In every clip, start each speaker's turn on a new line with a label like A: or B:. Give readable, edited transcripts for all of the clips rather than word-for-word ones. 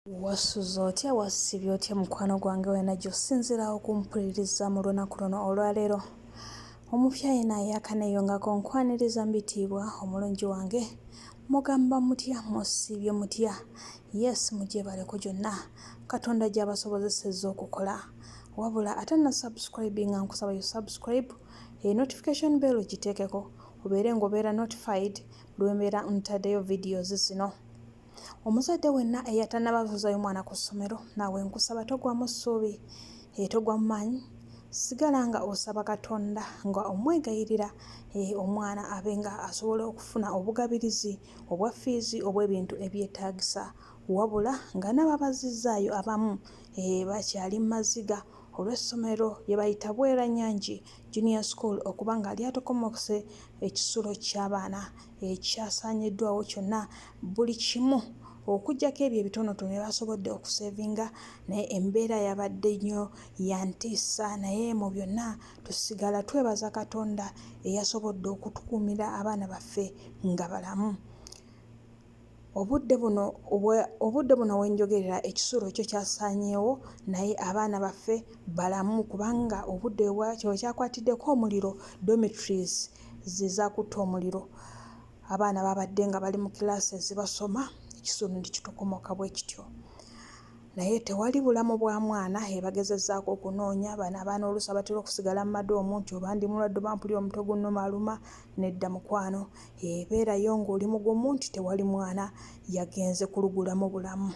A: Wasuza otya wasibye otya mukwano gwange wena gy'osinzira okumpuliriza mu lunaku luno olwaleero. Omupyayi naye akaneyongako nkwaniriza mbitiibwa omulungi wange. Mugamba mutya musibye mutya? Yes mugyebaleko gyonna. Katonda gy'abasobozesezza okukola. Wabula ate na subscribinga nkusaba yo subscribe. Notification bell giteekeko obeere ng'obeera notified lwe mbeera ntaddeyo videos zino. Omuzadde wenna eyatannabasuzayo mwana ku ssomero naawe nkusaba togwamu ssuubi, togwa mu maanyi, sigala nga osaba Katonda nga omwegayirira omwana abe nga asobola okufuna obugabirizi obwa fiizi obw'ebintu ebyetaagisa, wabula nga n'ababazizaayo abamu bakyali mu maziga olw'essomero lye bayita Bweranyangi Junior School okuba nga lyatokomokose ekisulo ky'abaana ekyasaanyiddwawo kyonna buli kimu okuggyako ebyo ebitonotono bye basobodde okuseevinga, naye embeera yabadde nnyo ya ntiisa, naye mu byonna tusigala twebaza Katonda eyasobodde okutukuumira abaana baffe nga balamu. Obudde buno wenjogerera ekisulo kyo kyasaanyeewo naye abaana baffe balamu kubanga obudde bwakyo kyakwatiddeko omuliro, dormitories zizaakutte omuliro. Abaana babadde nga bali mu kilaasi ezibasoma, ekisulo ne kitokomoka bwe kityo. Naye tewali bulamu bwa mwana bagezezzaako okunoonya. Bano abaana oluusi abatera okusigala mu madoomu nti oba ndi mulwadde oba mpulira omutwe gunnuma aluma, nedda mukwano. Beerayo ng'oli mugumu nti tewali mwana yagenze kulugulamu bulamu.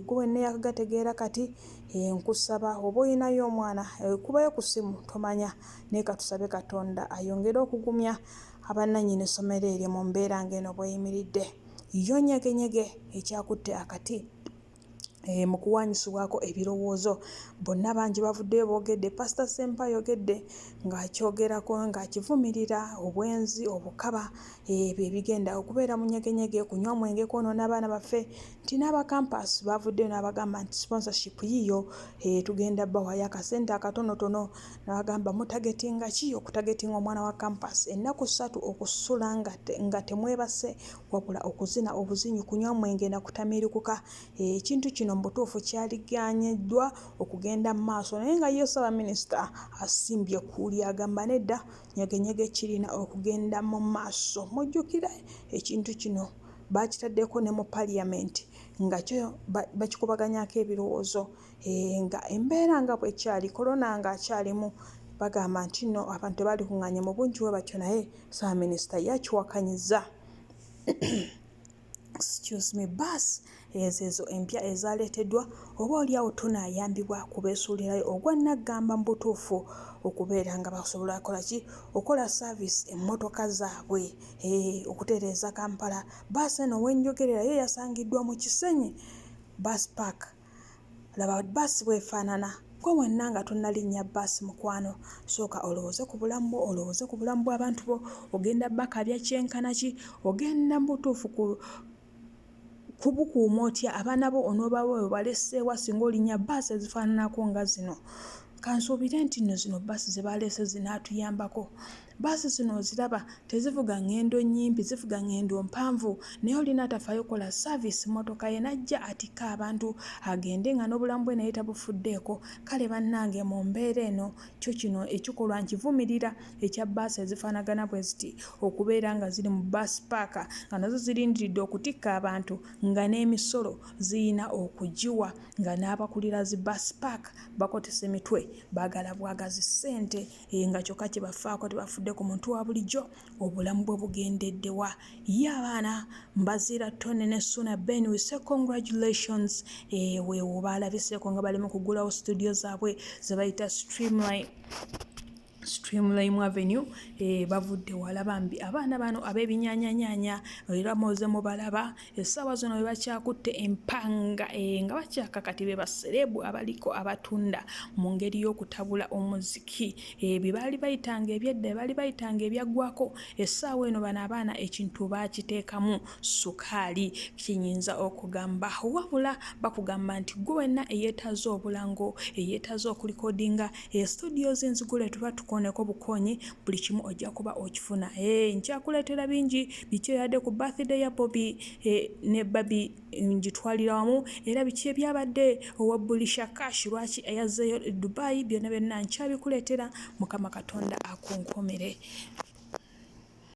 A: Gwe wenna eyakagategeera kati nkusaba oba oyinayo omwana kubayo ku ssimu tomanya, naye katusabe Katonda ayongere okugumya abannannyini essomero eryo mu mbeera ng'eno bw'eyimiridde. Yo nyege ekyakutte akati mu kuwaanyisibwako ebirowoozo. Bonna bangi bavuddeyo boogedde. Pastor Sempa ayogedde ng'akyogerako ng'akivumirira obwenzi, obukaba bye bigenda okubeera mu nyege, kunywa mwenge kwonoona abaana baffe, nti n'abakampasi bavuddeyo n'abagamba nti sponsorship yiyo tugenda bawayo akasente akatonotono, n'abagamba mutagetinga ki? Okutagetinga omwana wa kampasi ennaku 3 okusula nga temwebase wabula okuzina obuzinyi, kunywa mwenge na kutamiirukuka. Ekintu kino mu butuufu kyaliganyiddwa okugenda mu maaso, naye nga ye Ssaabaminisita asimbye kuuli agamba nedda nyege kirina okugenda mu maaso. Mujjukire ekintu kino bakitaddeko ne mu Parliament nga kyo bakikubaganyako ebirowoozo, nga embeera nga bwekyali, korona ng'akyalimu, bagamba nti nno abantu tebaali kuŋŋaanye mu bungi bwe batyo, naye Ssaabaminisita yakiwakanyizza. Baasi ezo empya ezaaleeteddwa oba oliawo tunaayambibwa kubeesuulirayo ogwa naggamba mu butuufu okubeera nga basobola okola service emmotoka zaabwe okutereeza Kampala. Baasi eno wenjogerera yo yasangiddwa mu Kisenyi Bus Park. Laba baasi bwefaanana. Gwe wenna nga tonnalinnya baasi mukwano, sooka olowooze ku bulamu bwo, olowooze ku bulamu bw'abantu bo. Ogenda bakabya kyenkana ki? Ogenda mu butuufu kubukuuma otya? Abaana bo onoobawe balesseewa singa olinnya baasi ezifaananako nga zino. Kansuubire nti nno zino baasi ze baleese zinaatuyambako. Baasi zino oziraba tezivuga ngendo nnyimpi, zivuga ngendo mpanvu, naye olina atafaayo kola service mmotoka ye najja atika abantu agende nga n'obulamu bwe naye tabufuddeeko. Kale bannange mu mbeera eno kyo kino ekikolwa nkivumirira ekya baasi ezifaanagana bwe ziti okubeera nga ziri mu bus park nga nazo zirindiridde okutikka abantu nga n'emisolo ziyina okugiwa, nga n'abakulira zi bus park bakotesa emitwe baagala bwagazi ssente nga kyokka kye bafaako tebafudde ku muntu wa bulijjo obulamu bwe bugendeddewa. Ye abaana Mbaziira Tone ne Suna Ben, we say congratulations. Weewo baalabiseeko nga bali mu kugulawo studio zaabwe ze bayita Streamline Avenue. Bavudde wala bambi abaana bano ab'ebinyaanyanya era muze mubalaba essaawa zino bwe bakyakutte empanga nga bakyakakati be baserebu abaliko abatunda mu ngeri y'okutabula omuziki. Bye baali bayitanga ebyedda, baali bayitanga ebyaggwako, essaawa eno bano abaana ekintu baakiteekamu sukaali kinyinza okugamba, wabula bakugamba nti gwe wenna eyeetaze obulango, eyeetaze okulikodinga studio z'enzigule tuba okooneko bukoonyi buli kimu ojja kuba okifuna. Nkyakuleetera bingi biki eyadde ku birthday ya Bobby ne Baby ngitwalira wamu, era biki ebyabadde owa Bulisha Cash lwaki eyazzeeyo Dubai, byonna byonna nkyabikuleetera. Mukama Katonda akunkomere.